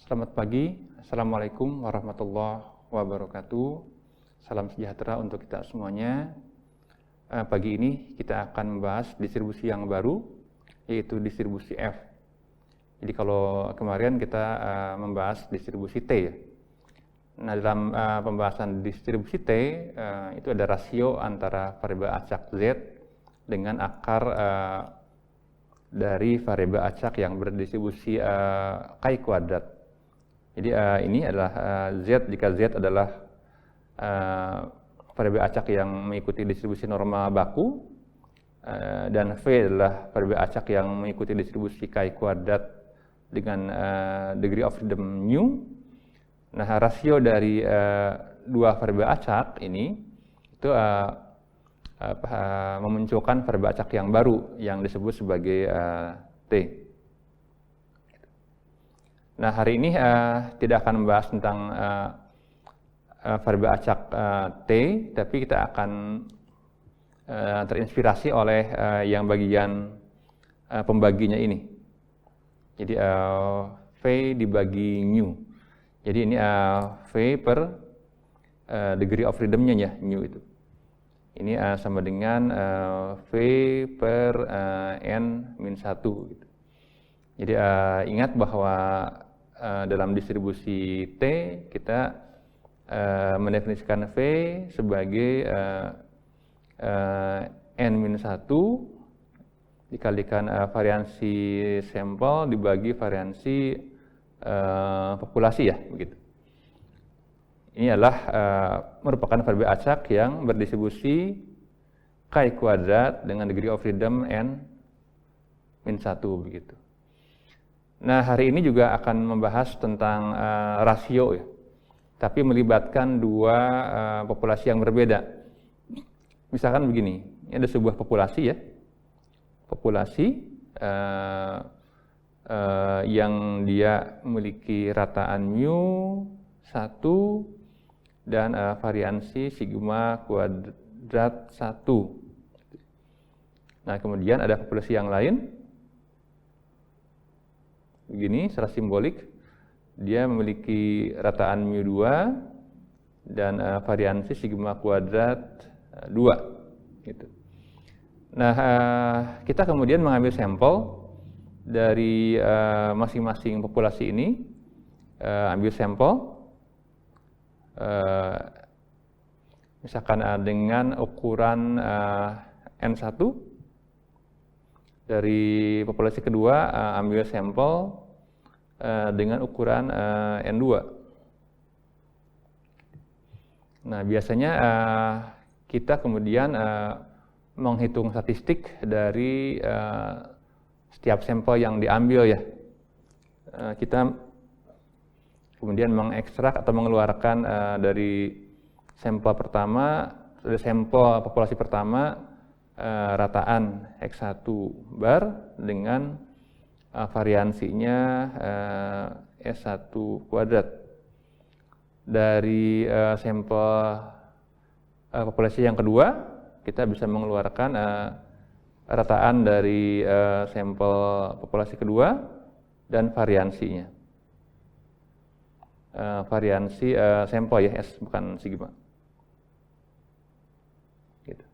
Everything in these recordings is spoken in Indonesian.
Selamat pagi, Assalamualaikum warahmatullahi wabarakatuh. Salam sejahtera untuk kita semuanya. Pagi ini kita akan membahas distribusi yang baru, yaitu distribusi F. Jadi kalau kemarin kita membahas distribusi T ya. Nah, dalam pembahasan distribusi T, itu ada rasio antara variabel acak Z dengan akar dari variabel acak yang berdistribusi K kuadrat. Jadi ini adalah Z, jika Z adalah variabel acak yang mengikuti distribusi norma baku, dan V adalah variabel acak yang mengikuti distribusi K kuadrat dengan degree of freedom mu. Nah, rasio dari dua variabel acak ini itu memunculkan variabel acak yang baru yang disebut sebagai T. Nah, hari ini tidak akan membahas tentang variabel acak T, tapi kita akan terinspirasi oleh yang bagian pembaginya ini. Jadi V dibagi mu. Jadi ini V per degree of freedom-nya ya, mu itu. Ini sama dengan V per N-1 gitu. Jadi ingat bahwa dalam distribusi T kita mendefinisikan V sebagai N-1 dikalikan variansi sampel dibagi variansi populasi ya, begitu. Ini adalah merupakan variabel acak yang berdistribusi K kuadrat dengan degree of freedom N-1 begitu. Nah, hari ini juga akan membahas tentang rasio ya, tapi melibatkan dua populasi yang berbeda. Misalkan begini, ini ada sebuah populasi ya, populasi yang dia memiliki rataan mu 1 dan variansi sigma kuadrat 1. Nah, kemudian ada populasi yang lain. Begini, secara simbolik, dia memiliki rataan mu 2 dan variansi sigma kuadrat 2. Gitu. Nah, kita kemudian mengambil sampel dari masing-masing populasi ini, ambil sampel, misalkan dengan ukuran N1, dari populasi kedua ambil sampel dengan ukuran N2. Nah, biasanya kita kemudian menghitung statistik dari setiap sampel yang diambil ya. Kita kemudian mengekstrak atau mengeluarkan dari sampel pertama, dari sampel populasi pertama rataan X1 bar dengan variansinya S1 kuadrat. Dari sampel populasi yang kedua, kita bisa mengeluarkan rataan dari sampel populasi kedua dan variansinya. Variansi sampel ya, S bukan sigma. Gitu.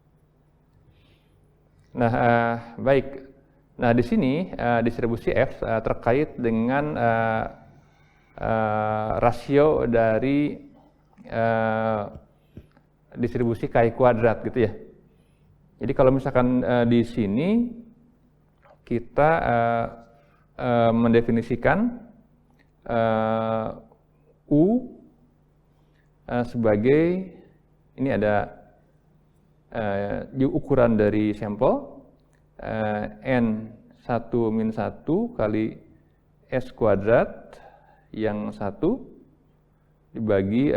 Nah, baik. Nah, di sini distribusi F terkait dengan rasio dari distribusi K kuadrat gitu ya. Jadi kalau misalkan di sini kita mendefinisikan U sebagai, ini ada ukuran dari sampel N1-1 kali S kuadrat yang 1 dibagi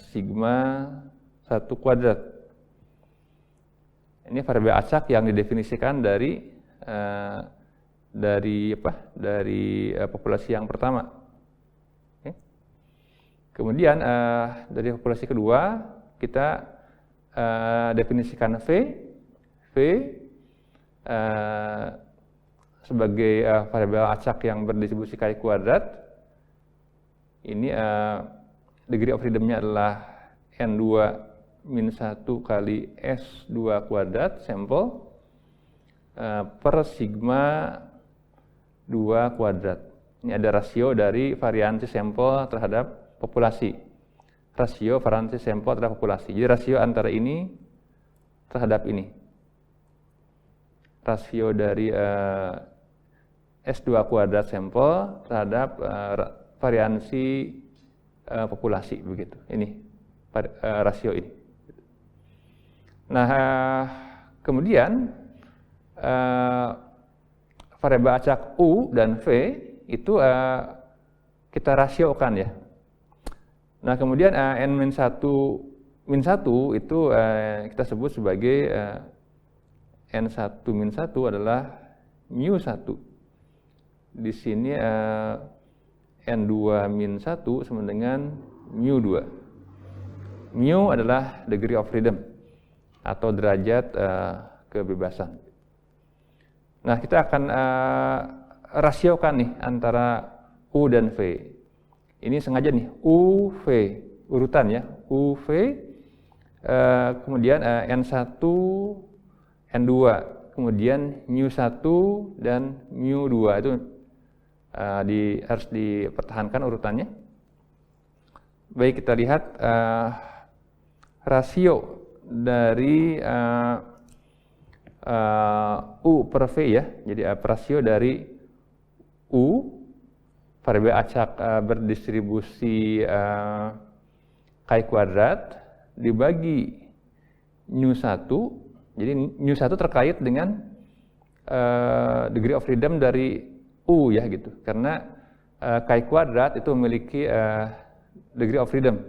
sigma 1 kuadrat. Ini variabel acak yang didefinisikan dari populasi yang pertama. Okay. Kemudian dari populasi kedua kita definisikan V sebagai variabel acak yang berdistribusi K kuadrat Ini degree of freedom-nya adalah N2 min 1 kali S2 kuadrat sampel per sigma 2 kuadrat. Ini ada rasio dari variansi sampel terhadap populasi. Rasio variansi sampel terhadap populasi. Jadi rasio antara ini terhadap ini. Rasio dari S2 kuadrat sampel terhadap variansi populasi begitu. Ini rasio ini. Nah, kemudian variabel acak U dan V itu kita rasiokan ya. Nah, kemudian N-1 itu kita sebut sebagai N1 min 1 adalah mu 1. Di sini N2 min 1 sama dengan mu 2. Mu adalah degree of freedom atau derajat kebebasan. Nah, kita akan rasiokan nih antara U dan V. Ini sengaja nih, UV, urutan ya, UV, kemudian N1, N2, kemudian mu1 dan mu2 itu harus dipertahankan urutannya. Baik, kita lihat rasio dari U per V ya, jadi rasio dari U, variabel acak berdistribusi Chi kuadrat dibagi nu1, jadi nu1 terkait dengan degree of freedom dari U ya gitu, karena Chi kuadrat itu memiliki degree of freedom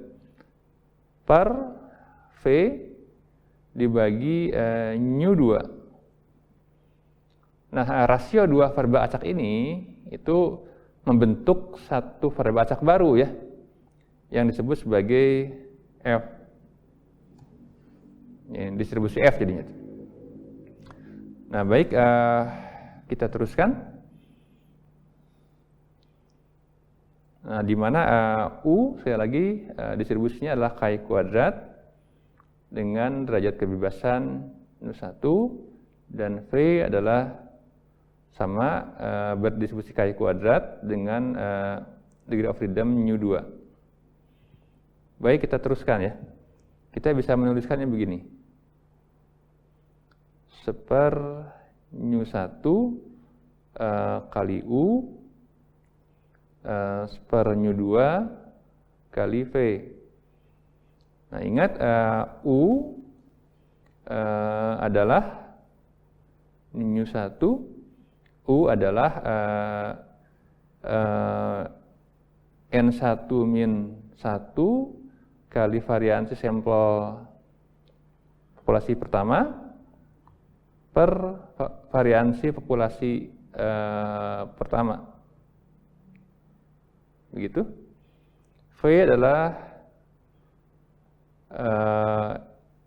per V dibagi nu2. Nah, rasio dua variabel acak ini itu membentuk satu variabel acak baru ya, yang disebut sebagai F. Ini distribusi F jadinya. Nah, baik, kita teruskan. Nah, di mana U sekali lagi distribusinya adalah Chi kuadrat dengan derajat kebebasan nu1 dan V adalah sama berdistribusi Chi kuadrat dengan degree of freedom nu2. Baik, kita teruskan ya. Kita bisa menuliskannya begini. Seper nu1 kali U seper nu2 kali V. Nah, ingat U adalah nu1, U adalah N1 min 1 kali variansi sampel populasi pertama per variansi populasi pertama. Begitu. V adalah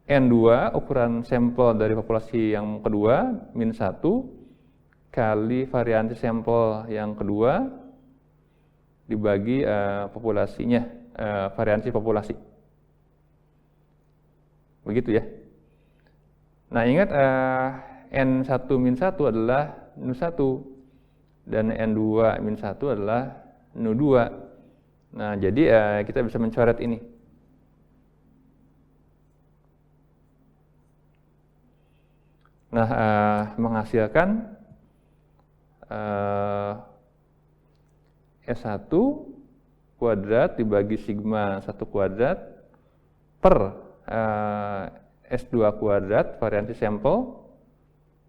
N2 ukuran sampel dari populasi yang kedua min 1 kali variansi sampel yang kedua dibagi populasinya, variansi populasi. Begitu ya. Nah, ingat N1 min 1 adalah nu1 dan N2 min 1 adalah nu2. Nah, jadi kita bisa mencoret ini. Nah, menghasilkan S1 kuadrat dibagi sigma 1 kuadrat per S2 kuadrat variansi sampel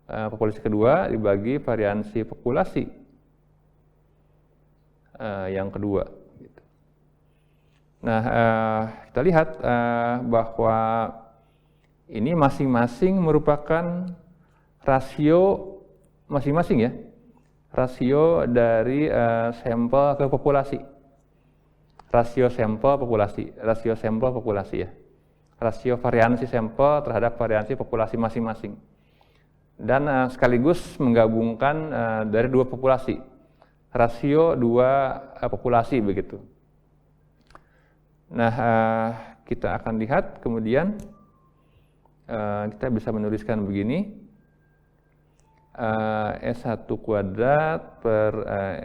populasi kedua dibagi variansi populasi yang kedua. Nah, kita lihat bahwa ini masing-masing merupakan rasio masing-masing ya, rasio dari sampel ke populasi, rasio sampel populasi ya, rasio variansi sampel terhadap variansi populasi masing-masing, dan sekaligus menggabungkan dari dua populasi, rasio dua populasi begitu. Nah, kita akan lihat kemudian kita bisa menuliskan begini, S1 kuadrat per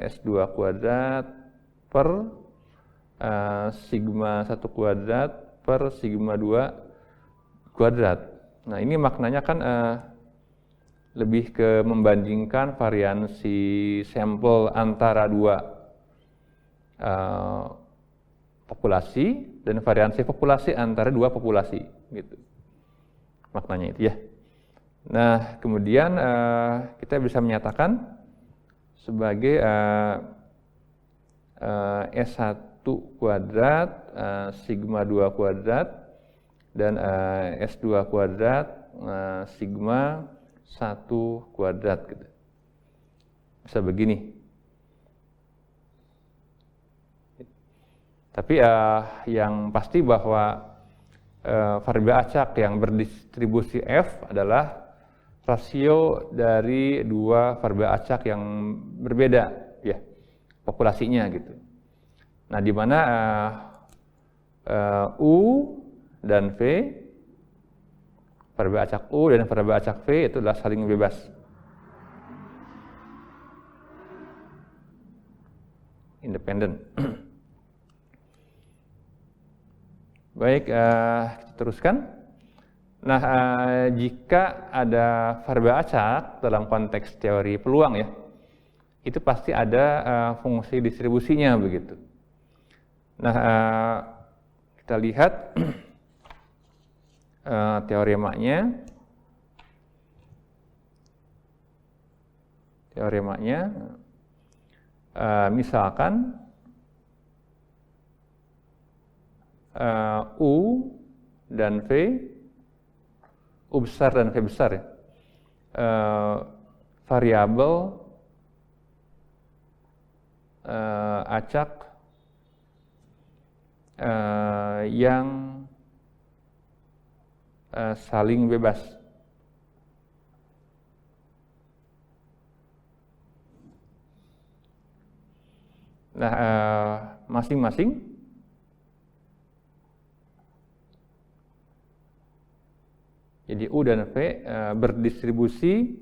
S2 kuadrat per sigma 1 kuadrat per sigma 2 kuadrat. Nah, ini maknanya kan lebih ke membandingkan variansi sampel antara dua populasi dan variansi populasi antara dua populasi, gitu. Maknanya itu ya. Nah, kemudian kita bisa menyatakan sebagai S1 kuadrat sigma 2 kuadrat dan S2 kuadrat sigma 1 kuadrat, gitu. Bisa begini. Tapi yang pasti bahwa variabel acak yang berdistribusi F adalah rasio dari dua variabel acak yang berbeda, ya, populasinya, gitu. Nah, di mana U dan V, variabel acak U dan variabel acak V itu adalah saling bebas. Independen. Baik, kita teruskan. Nah, jika ada variabel acak dalam konteks teori peluang, ya, itu pasti ada fungsi distribusinya, begitu. Nah, kita lihat teoremanya. Misalkan U dan V, U besar dan V besar, ya, variabel acak yang saling bebas. Nah, masing-masing jadi U dan V berdistribusi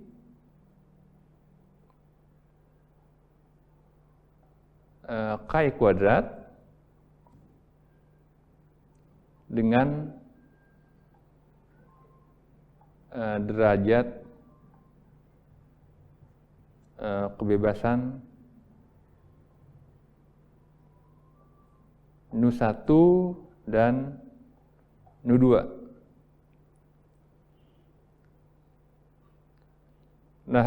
K kuadrat dengan derajat kebebasan Nu1 dan Nu2. Nah,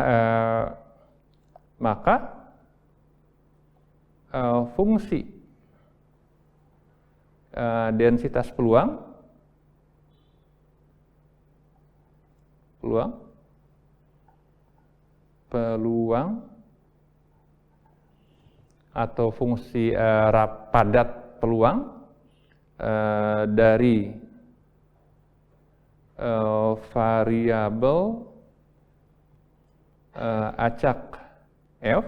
maka fungsi densitas peluang atau fungsi padat peluang dari variabel acak F,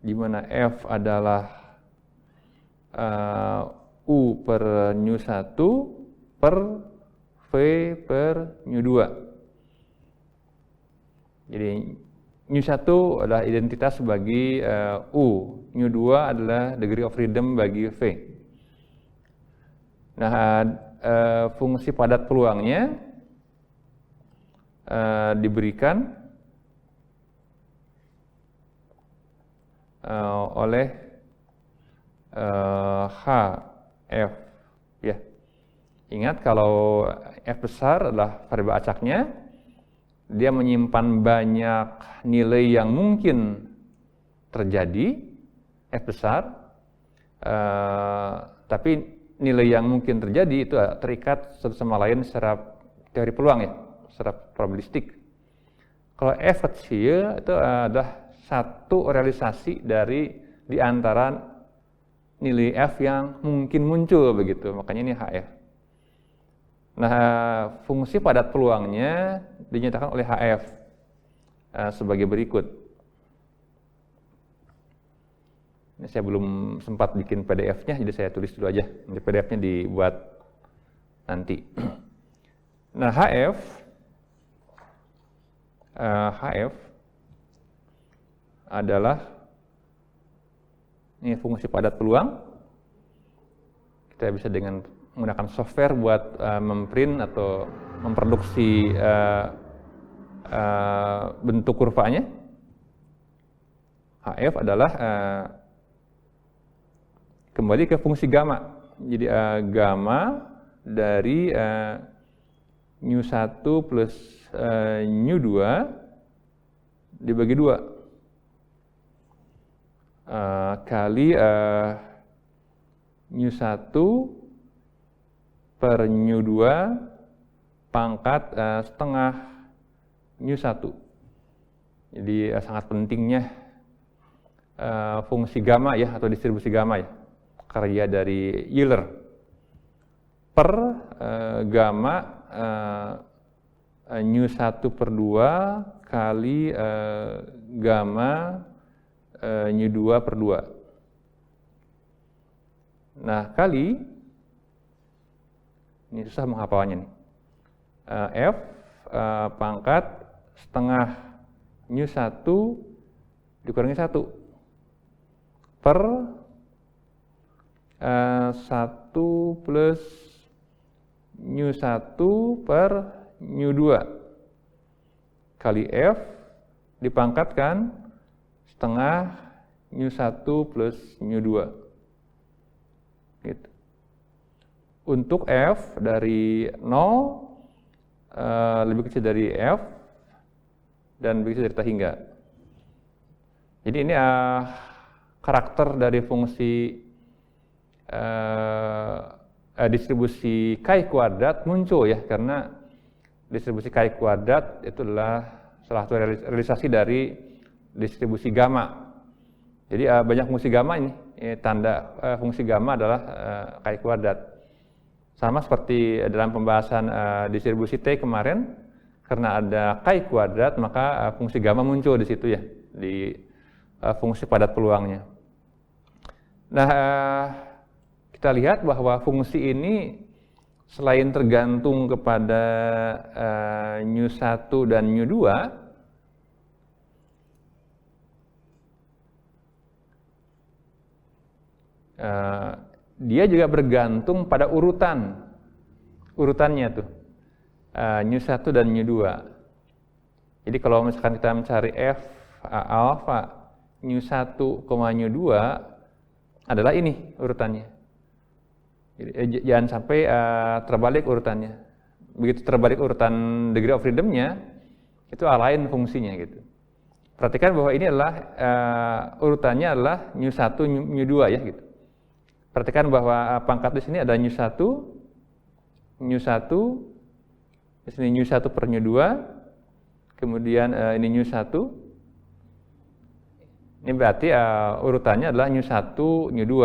di mana F adalah U per Nu1 per V per Nu2. Jadi Nu1 adalah identitas bagi U, Nu2 adalah degree of freedom bagi V. Nah, fungsi padat peluangnya diberikan oleh HF, ya. Ingat, kalau F besar adalah variabel acaknya, dia menyimpan banyak nilai yang mungkin terjadi, F besar, tapi nilai yang mungkin terjadi itu terikat satu sama lain secara teori peluang, ya, secara probabilistik. Kalau F kecil itu adalah satu realisasi di antara nilai F yang mungkin muncul, begitu. Makanya ini HF. Nah, fungsi padat peluangnya dinyatakan oleh HF sebagai berikut. Ini saya belum sempat bikin PDF-nya, jadi saya tulis dulu aja. Nanti PDF-nya dibuat nanti. Nah, HF adalah ini fungsi padat peluang. Kita bisa dengan menggunakan software buat memprint atau memproduksi bentuk kurvanya. HF adalah kembali ke fungsi gamma. Jadi gamma dari nu1 plus nu2 dibagi 2 kali nu1 per nu2 pangkat setengah nu1. Jadi sangat pentingnya fungsi gamma ya, atau distribusi gamma ya, karya dari Euler per gamma nu1 per 2 kali gamma nu2 per 2. Nah, kali, ini susah menghafalnya nih, F pangkat setengah nu1 dikurangi 1 per 1 plus nu1 per nu2 kali F dipangkatkan setengah nu1 plus nu2. Gitu. Untuk F dari 0 lebih kecil dari F dan lebih kecil dari hingga. Jadi ini karakter dari fungsi distribusi chi kuadrat muncul ya, karena distribusi chi kuadrat itu adalah salah satu realisasi dari distribusi gamma. Jadi banyak fungsi gamma ini, tanda fungsi gamma adalah chi kuadrat. Sama seperti dalam pembahasan distribusi T kemarin, karena ada chi kuadrat maka fungsi gamma muncul di situ ya, di fungsi padat peluangnya. Nah, kita lihat bahwa fungsi ini selain tergantung kepada nu1 dan nu2, dia juga bergantung pada urutannya tuh, nu1 dan nu2. Jadi kalau misalkan kita mencari F alpha nu1, nu2 adalah ini urutannya. Jadi, jangan sampai terbalik urutannya. Begitu terbalik urutan degree of freedom-nya, itu lain fungsinya gitu. Perhatikan bahwa ini adalah urutannya adalah nu1, nu2 ya gitu. Perhatikan bahwa pangkat di sini ada nu1, di sini nu1 per nu2, kemudian ini nu1. Ini berarti urutannya adalah nu1, nu2.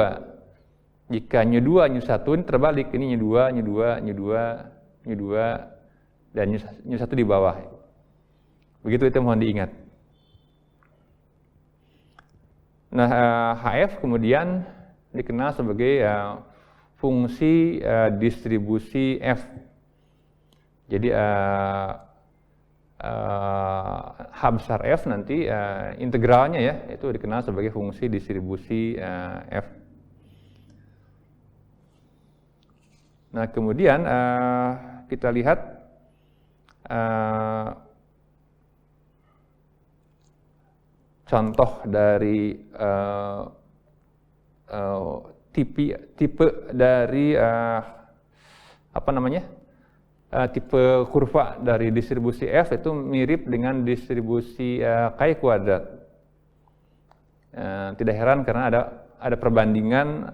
Jika nu2, nu1 ini terbalik, ini nu2, dan nu1 di bawah. Begitu itu mohon diingat. Nah, HF kemudian dikenal sebagai fungsi distribusi F. Jadi H besar F nanti integralnya ya, itu dikenal sebagai fungsi distribusi F. Nah, kemudian kita lihat contoh dari tipe dari tipe kurva dari distribusi F itu mirip dengan distribusi chi kuadrat. Tidak heran karena ada perbandingan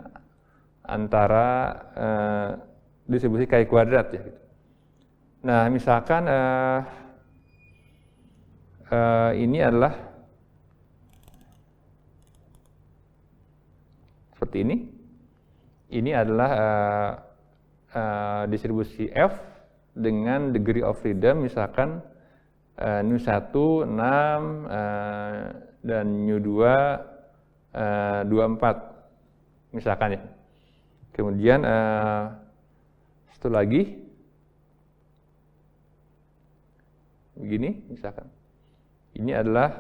antara distribusi chi kuadrat ya. Nah, misalkan ini adalah seperti ini. Ini adalah distribusi F dengan degree of freedom misalkan nu1 6 dan nu2 24 misalkan ya. Kemudian satu lagi begini misalkan. Ini adalah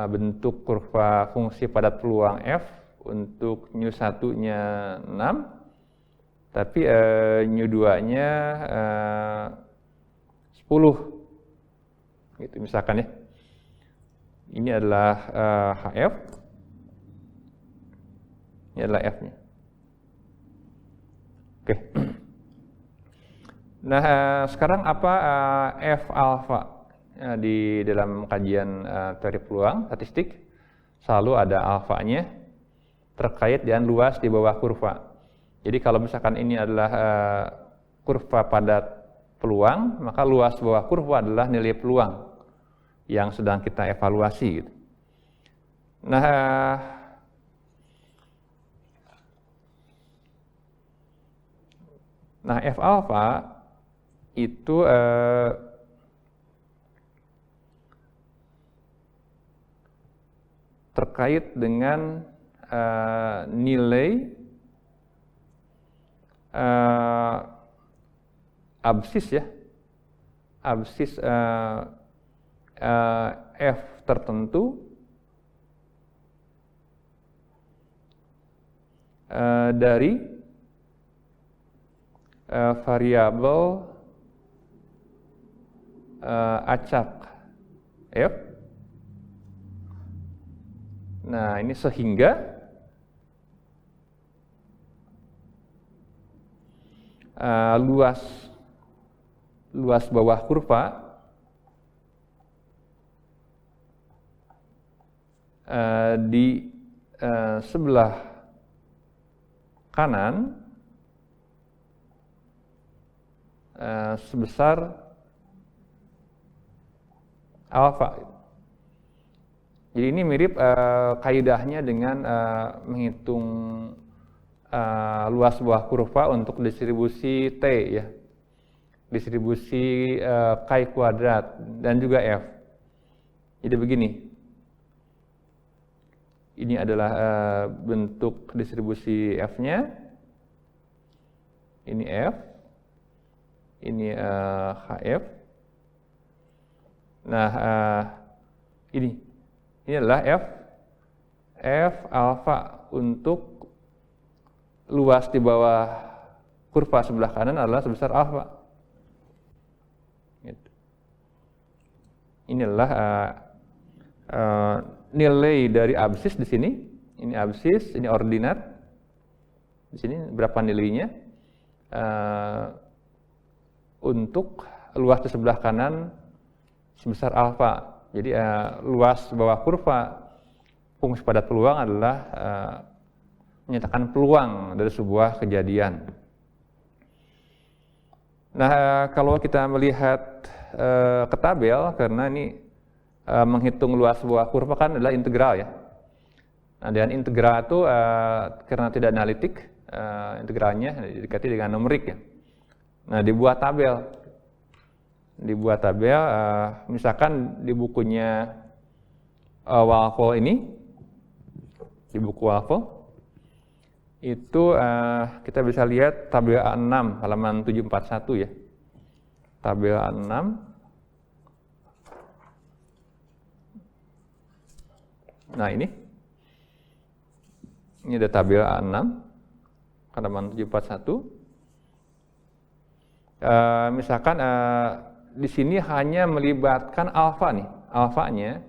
bentuk kurva fungsi padat peluang F untuk nu1-nya 6, tapi nu2-nya 10 gitu misalkan ya. Ini adalah HF, ini adalah F-nya. Oke. Nah, sekarang apa F alpha? Di dalam kajian teori peluang statistik selalu ada alfanya terkait dengan luas di bawah kurva. Jadi kalau misalkan ini adalah kurva padat peluang, maka luas bawah kurva adalah nilai peluang yang sedang kita evaluasi gitu. Nah, F alpha itu terkait dengan nilai absis ya, absis F tertentu dari variabel acak F. Nah, ini sehingga luas bawah kurva di sebelah kanan sebesar alfa. Jadi ini mirip kaidahnya dengan menghitung luas bawah kurva untuk distribusi T ya, distribusi Chi kuadrat dan juga F. Jadi begini, ini adalah bentuk distribusi F-nya, ini F, ini HF. Nah, ini adalah F alpha untuk luas di bawah kurva sebelah kanan adalah sebesar alpha. Gitu. Ini adalah nilai dari absis di sini. Ini absis, ini ordinat. Di sini berapa nilainya? Untuk luas di sebelah kanan sebesar alpha. Jadi luas bawah kurva fungsi padat peluang adalah menyatakan peluang dari sebuah kejadian. Nah, kalau kita melihat ke tabel, karena ini menghitung luas bawah kurva kan adalah integral ya. Nah, dengan integral itu karena tidak analitik, integralnya didekati dengan numerik ya. Nah, dibuat tabel. Misalkan di bukunya Walpole ini, di buku Walpole itu kita bisa lihat tabel A6 halaman 741 ya, tabel A6. Nah, ini ada tabel A6 halaman 741. Misalkan di sini hanya melibatkan alfa nih, alfanya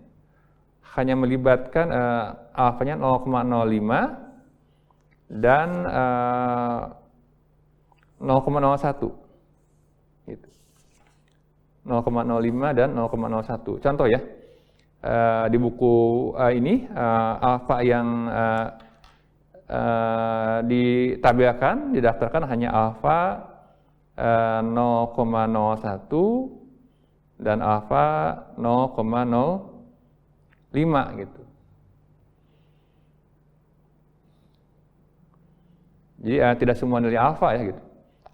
hanya melibatkan alfanya 0,05 dan 0,01 gitu. 0,05 dan 0,01. Contoh ya, di buku ini alfa yang didaftarkan hanya alfa 0,01 dan alfa 0,05 gitu. Jadi tidak semua nilai alfa ya gitu.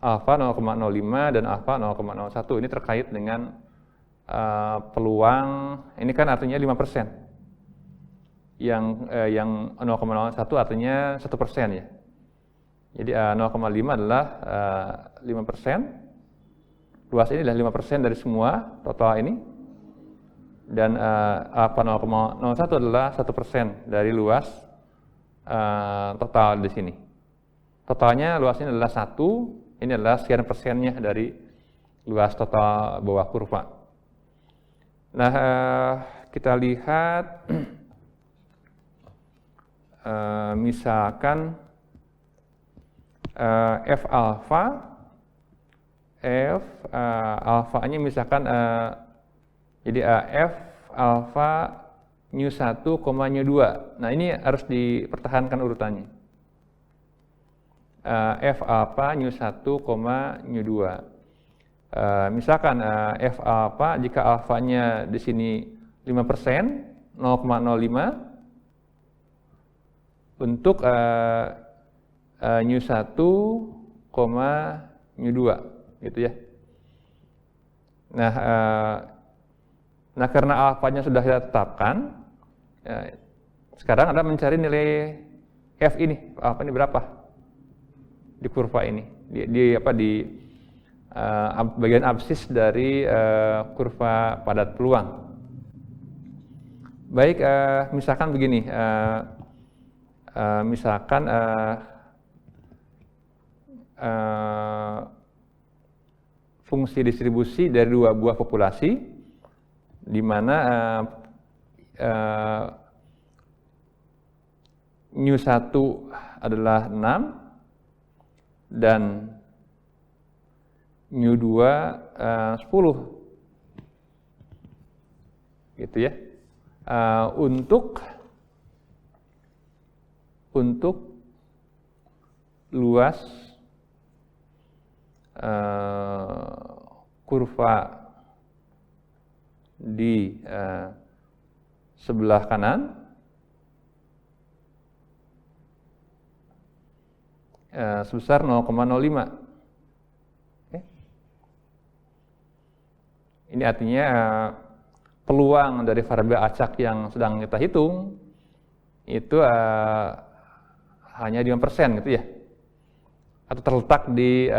Alfa 0,05 dan alfa 0,01 ini terkait dengan peluang, ini kan artinya 5%. yang 0,01 artinya 1% ya. Jadi 0,5 adalah 5%. Luas ini adalah 5% dari semua total ini. Dan alfa 0,01 adalah 1% dari luas total di sini. Totalnya luas ini adalah 1, ini adalah sekian persennya dari luas total bawah kurva. Nah, kita lihat misalkan F alfanya misalkan jadi F alfa nu 1, nu 2. Nah, ini harus dipertahankan urutannya. F alfa nu 1, nu 2. Misalkan F alfa jika alfanya di sini 5%, 0,05 untuk nu 1, nu 2 gitu ya. Nah, karena alfanya sudah kita tetapkan, sekarang Anda mencari nilai F ini, alfa ini berapa di kurva ini, di bagian absis dari kurva padat peluang. Baik, misalkan begini, misalkan fungsi distribusi dari dua buah populasi, di mana nu 1 adalah 6 dan nu 2 10 gitu ya. Untuk luas kurva di sebelah kanan sebesar 0,05. Okay. Ini artinya peluang dari variabel acak yang sedang kita hitung itu hanya 5% gitu ya, atau terletak di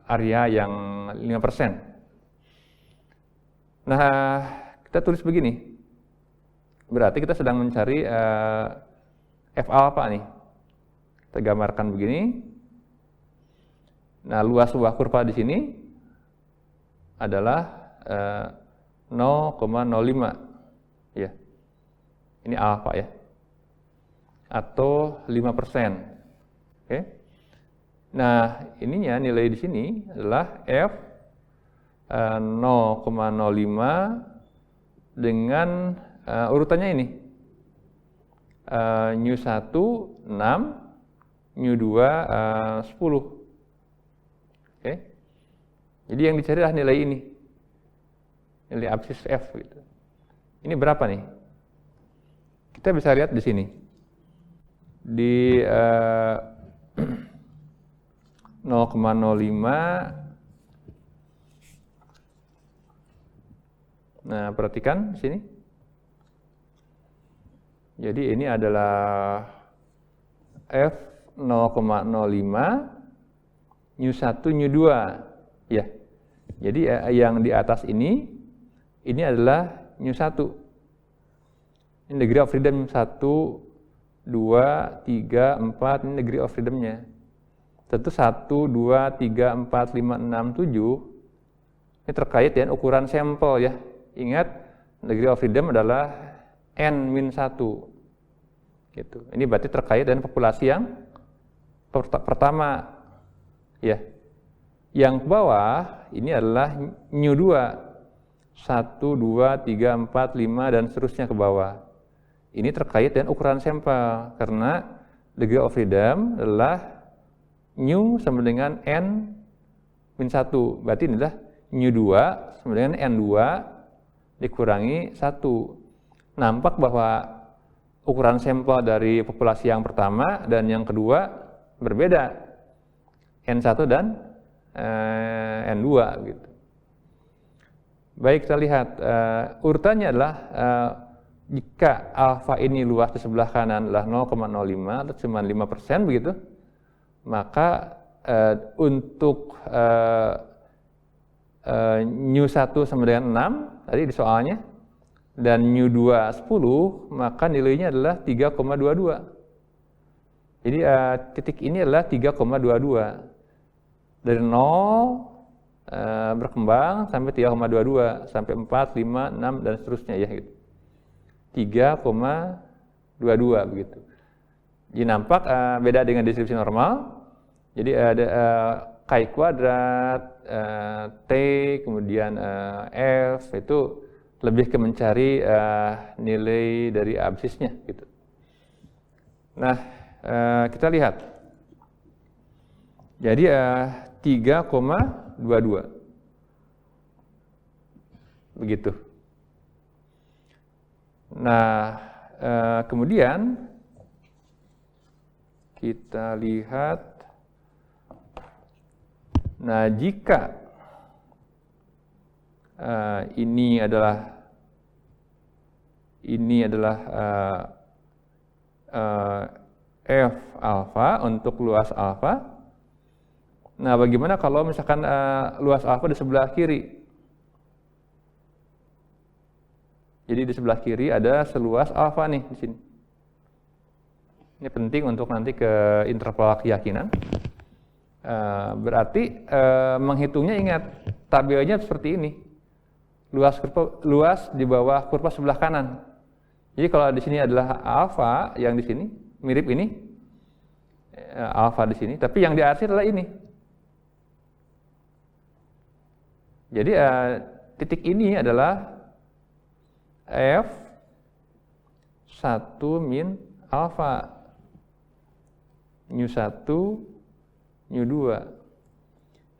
area yang 5%. Nah, kita tulis begini, berarti kita sedang mencari F alfa nih. Kita gambarkan begini. Nah, luas buah kurva di sini adalah 0,05 ya. Ini alfa ya, atau 5%. Oke. Nah, ininya nilai di sini adalah F 0,05 dengan urutannya ini. Nu 1 6, nu 2 10. Oke. Jadi yang dicari adalah nilai ini. Nilai absis F gitu. Ini berapa nih? Kita bisa lihat di sini. Di 0,05. Nah, perhatikan di sini. Jadi ini adalah F 0,05 nu 1, nu 2 ya. Jadi yang di atas ini adalah nu 1. Ini degree of freedom 1, 2, 3, 4, ini degree of freedom-nya. Tentu 1, 2, 3, 4, 5, 6, 7 ini terkait dengan ukuran sampel ya. Ingat, degree of freedom adalah N-1 gitu. Ini berarti terkait dengan populasi yang pertama ya. Yang ke bawah ini adalah nu 2, 1, 2, 3, 4, 5 dan seterusnya ke bawah. Ini terkait dengan ukuran sampel karena degree of freedom adalah nu sama dengan N-1. Berarti ini adalah nu 2 sama dengan N2 dikurangi 1. Nampak bahwa ukuran sampel dari populasi yang pertama dan yang kedua berbeda, N1 dan N2 gitu. Baik, kita lihat urutannya adalah jika alfa ini luas di sebelah kanan adalah 0,05 atau cuma 5% begitu, maka untuk nu1 sama dengan 6 tadi di soalnya, dan nu2 10, maka nilainya adalah 3,22. Jadi titik ini adalah 3,22. Dari 0 berkembang sampai 3,22, sampai 4, 5, 6, dan seterusnya ya gitu. 3,22 begitu. Jadi nampak beda dengan distribusi normal. Jadi ada Chi kuadrat, T, kemudian F, itu lebih ke mencari nilai dari absisnya gitu. Nah, kita lihat. Jadi 3,22. Begitu. Nah, kemudian kita lihat, nah jika ini adalah F alfa untuk luas alfa. Nah, bagaimana kalau misalkan luas alfa di sebelah kiri? Jadi di sebelah kiri ada seluas alfa nih di sini. Ini penting untuk nanti ke interval keyakinan. Berarti menghitungnya ingat tabelnya seperti ini. Luas di bawah kurva sebelah kanan. Jadi kalau di sini adalah alfa, yang di sini mirip ini alfa di sini, tapi yang di atas adalah ini. Jadi titik ini adalah F1 min alfa, nu1, nu2.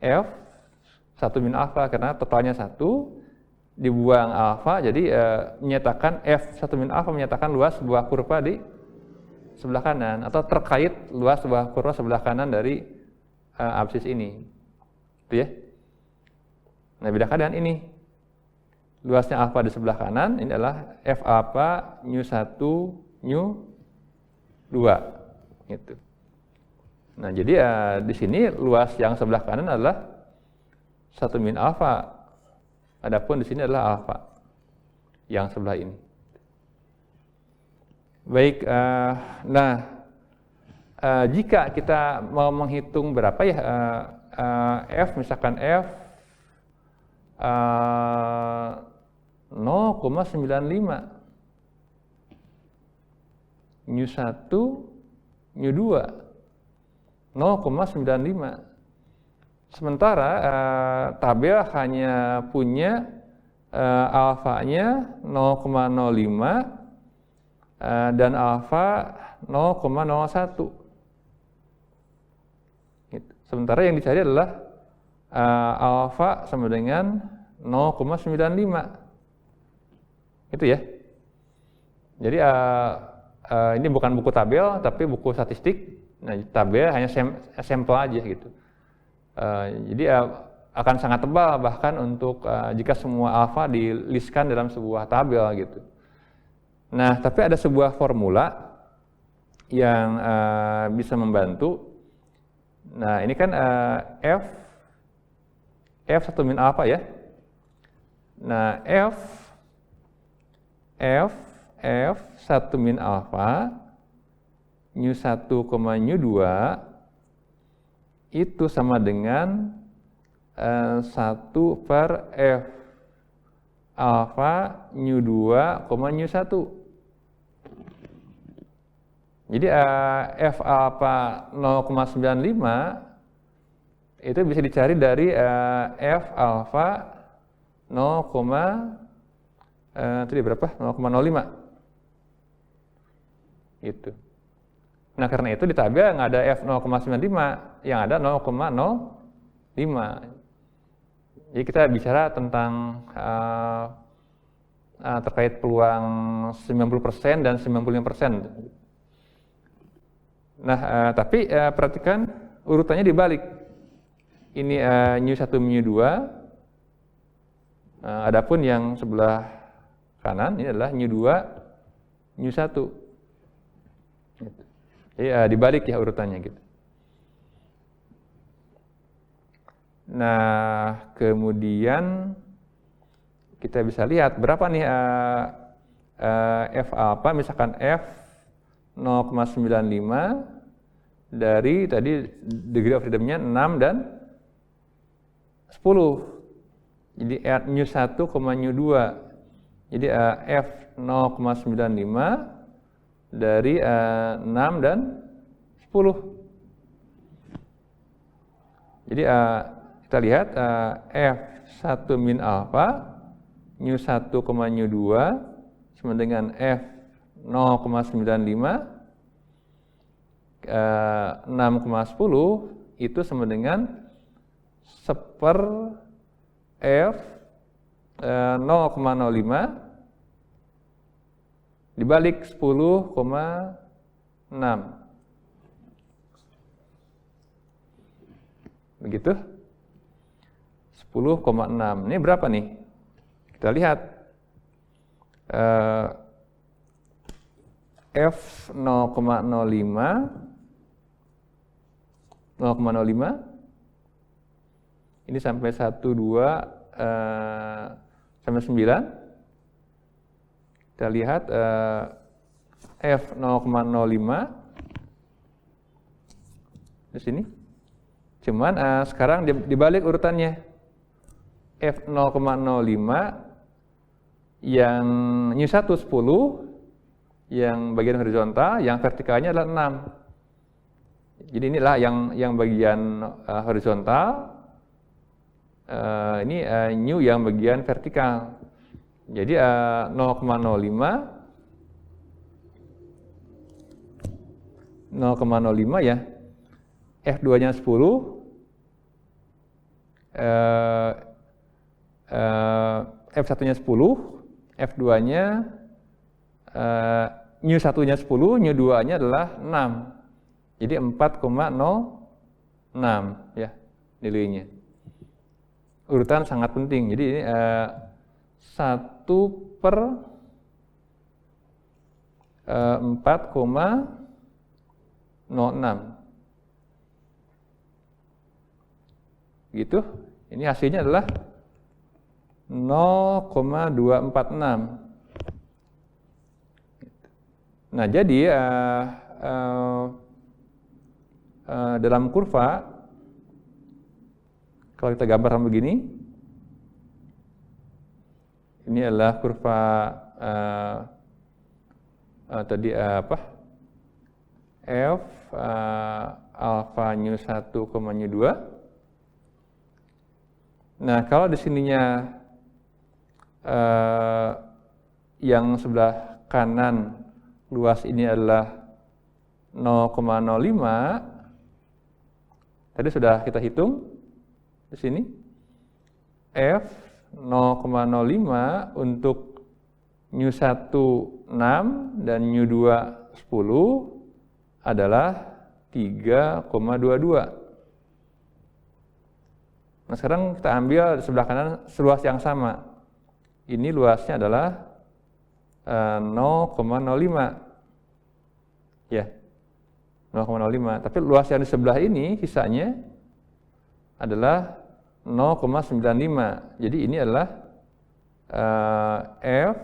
F1 min alfa karena totalnya 1, dibuang alfa, jadi menyatakan F1 min alfa menyatakan luas sebuah kurva di sebelah kanan, atau terkait luas sebuah kurva sebelah kanan dari absis ini. Itu ya. Nah, bedakan dengan ini. Luasnya alfa di sebelah kanan, ini adalah F alfa nu1 nu2 gitu. Nah, jadi di sini luas yang sebelah kanan adalah 1 min alfa. Adapun di sini adalah alfa yang sebelah ini. Baik, jika kita mau menghitung berapa ya F, misalkan F 0,95, nu1, nu2 0,95. Sementara tabel hanya punya alfanya 0,05 dan alfa 0,01. Gitu. Sementara yang dicari adalah alfa sama dengan 0,95. Itu ya. Jadi ini bukan buku tabel tapi buku statistik. Nah, tabel hanya sampel aja gitu. Jadi akan sangat tebal bahkan untuk jika semua alfa di-listkan dalam sebuah tabel gitu. Nah, tapi ada sebuah formula yang bisa membantu. Nah, ini kan F1 min alfa ya. Nah, F1 min alfa nu1, nu2 itu sama dengan 1 per F alfa nu2, nu1. Jadi F alfa 0,95 itu bisa dicari dari F alfa 0,05 gitu. Nah, karena itu di tabel nggak ada F 0,95, yang ada 0,05. Jadi kita bicara tentang terkait peluang 90% dan 95%. Nah, tapi perhatikan urutannya dibalik. Ini nu1, nu2. Adapun yang sebelah kanan ini adalah nu2, μ1. Gitu. Jadi dibalik ya urutannya gitu. Nah, kemudian kita bisa lihat berapa nih F alpha, misalkan F 0,95 dari tadi degree of freedom-nya 6 dan 10. Jadi μ1, μ2. Jadi F 0,95 dari 6 dan 10. Jadi kita lihat F1 min alpha μ1, μ2 sama dengan F 0,95 6,10 itu sama dengan seper F 0,05 dibalik 10,6. Begitu? 10,6. Ini berapa nih? Kita lihat. F 0,05 ini sampai 1, 2 sampai 9. Kita lihat F 0,05 di sini. Cuman sekarang dibalik urutannya. F 0,05 yang μ1 10, yang bagian horizontal, yang vertikalnya adalah 6. Jadi inilah yang bagian horizontal, ini new yang bagian vertikal. Jadi 0,05 ya, F2-nya 10, F1-nya 10, F2-nya μ1-nya 10, μ2-nya adalah 6. Jadi 4,06 ya nilainya. Urutan sangat penting. Jadi ini 1/4,06. Gitu. Ini hasilnya adalah 0,246. Nah, jadi dalam kurva, kalau kita gambarkan begini, ini adalah kurva tadi F alpha μ1, μ2. Nah, kalau di sininya yang sebelah kanan luas ini adalah 0,05. Tadi sudah kita hitung di sini. F 0,05 untuk μ1 6 dan μ2 10 adalah 3,22. Nah, sekarang kita ambil di sebelah kanan seluas yang sama. Ini luasnya adalah 0,05. Ya. 0,05. Tapi luas yang di sebelah ini sisanya adalah 0,95. Jadi ini adalah F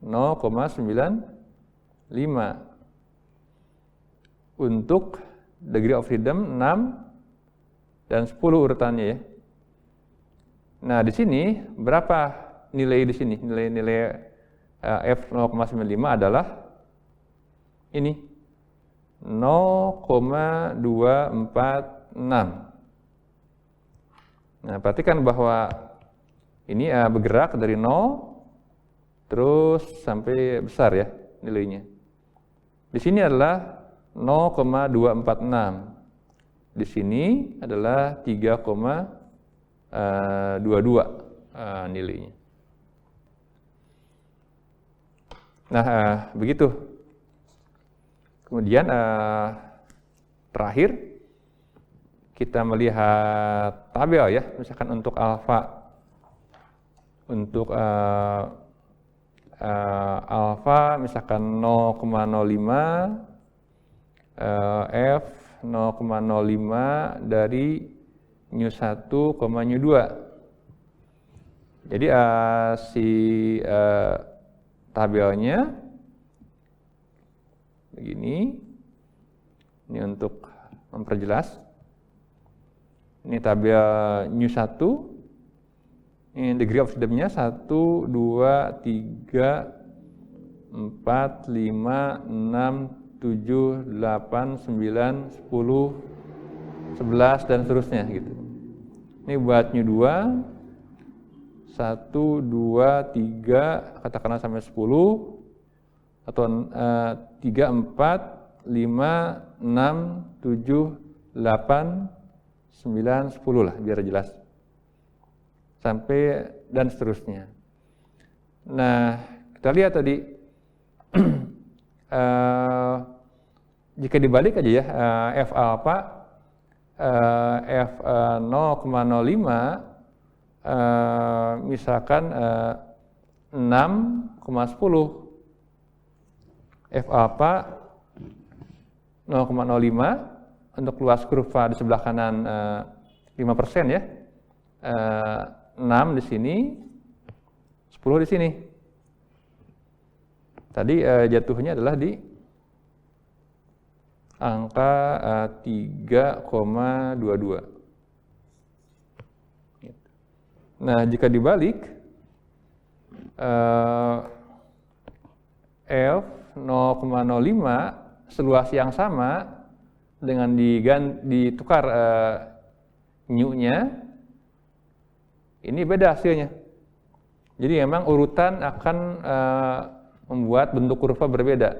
0,95 untuk degree of freedom 6 dan 10 urutannya ya. Nah, di sini berapa nilai di sini? Nilai F 0,95 adalah ini 0,246. Nah, perhatikan bahwa ini bergerak dari 0 terus sampai besar ya nilainya. Di sini adalah 0,246. Di sini adalah 3,22 nilainya. Nah, begitu. Kemudian terakhir kita melihat tabel ya, misalkan untuk alfa, untuk alfa misalkan 0,05, F 0,05 dari μ1, μ2. Jadi si tabelnya begini. Ini untuk memperjelas. Ini tabel μ1. Ini degree of freedom-nya 1, 2, 3, 4, 5, 6, 7, 8, 9, 10, 11, dan seterusnya gitu. Ini buat μ2, 1, 2, 3, katakanlah sampai 10, atau 3, 4, 5, 6, 7, 8, 9, 10 lah, biar jelas. Sampai dan seterusnya. Nah, kita lihat tadi, jika dibalik aja ya, F alpha, F 0,05, misalkan 6,10. F alpha 0,05, untuk luas kurva di sebelah kanan 5% ya. 6 di sini, 10 di sini. Tadi jatuhnya adalah di angka 3,22. Nah, jika dibalik, F 0,05 seluas yang sama dengan ditukar mu-nya, ini beda hasilnya. Jadi memang urutan akan membuat bentuk kurva berbeda.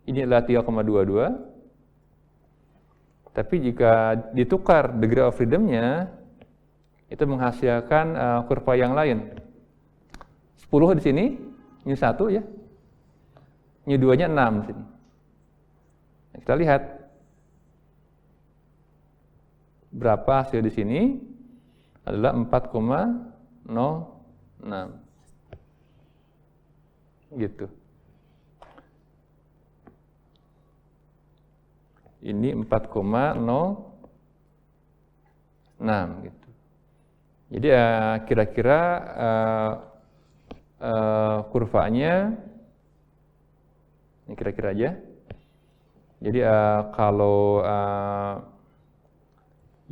Ini adalah 3,22. Tapi jika ditukar degree of freedom-nya, itu menghasilkan kurva yang lain. 10 di sini, μ1 ya. μ2-nya 6 di sini. Kita lihat berapa hasil di sini. Adalah 4,06 gitu. Ini 4,06 gitu. Jadi kira-kira kurvanya ini kira-kira aja. Jadi kalau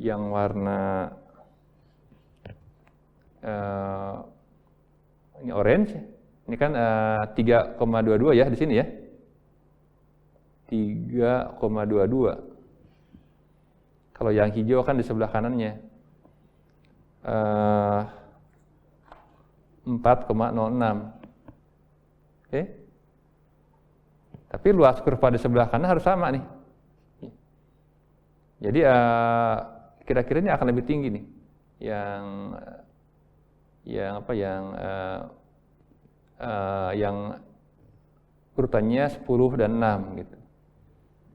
yang warna ini orange, ini kan 3,22 ya di sini ya. 3,22. Kalau yang hijau kan di sebelah kanannya 4,06. Oke. Tapi luas kurva di sebelah kanan harus sama nih. Jadi kira-kira ini akan lebih tinggi nih. Yang urutannya 10 dan 6 gitu.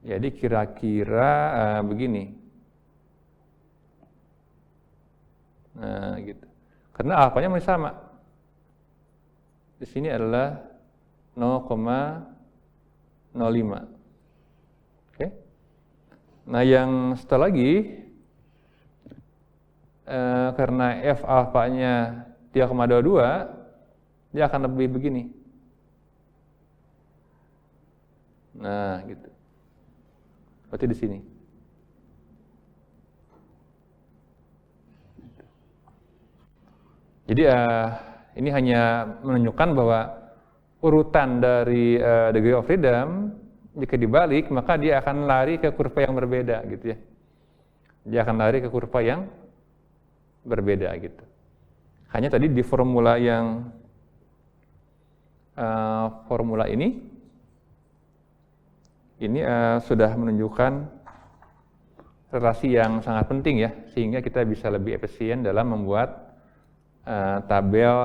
Jadi kira-kira begini. Nah, gitu. Karena alfanya masih sama. Di sini adalah 0,05. Oke. Nah, yang setelah lagi karena F alfanya 3,22, dia akan lebih begini. Nah, gitu. Berarti di sini. Jadi ini hanya menunjukkan bahwa urutan dari degree of freedom jika dibalik maka dia akan lari ke kurva yang berbeda gitu ya. Dia akan lari ke kurva yang berbeda gitu. Hanya tadi di formula yang formula ini sudah menunjukkan relasi yang sangat penting ya, sehingga kita bisa lebih efisien dalam membuat tabel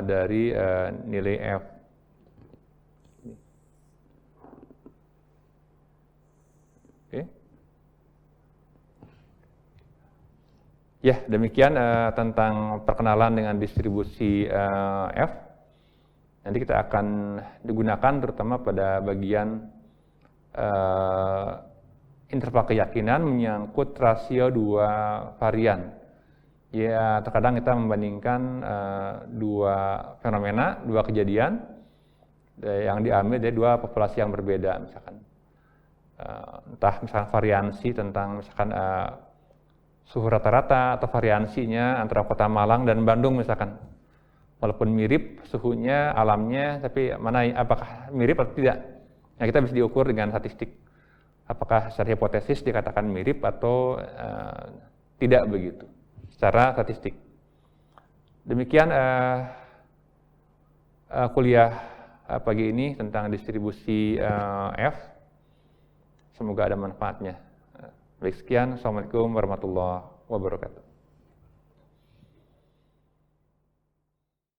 dari nilai F. Oke. Ya, demikian tentang perkenalan dengan distribusi F. Nanti kita akan digunakan terutama pada bagian interval keyakinan menyangkut rasio dua varian. Ya, terkadang kita membandingkan dua fenomena, dua kejadian yang diambil dari dua populasi yang berbeda, misalkan entah misalkan variansi tentang misalkan suhu rata-rata atau variansinya antara kota Malang dan Bandung misalkan, walaupun mirip suhunya alamnya, tapi mana apakah mirip atau tidak? Nah, kita bisa diukur dengan statistik. Apakah secara hipotesis dikatakan mirip atau tidak begitu secara statistik. Demikian kuliah pagi ini tentang distribusi F. Semoga ada manfaatnya. Baik, sekian. Assalamualaikum warahmatullahi wabarakatuh.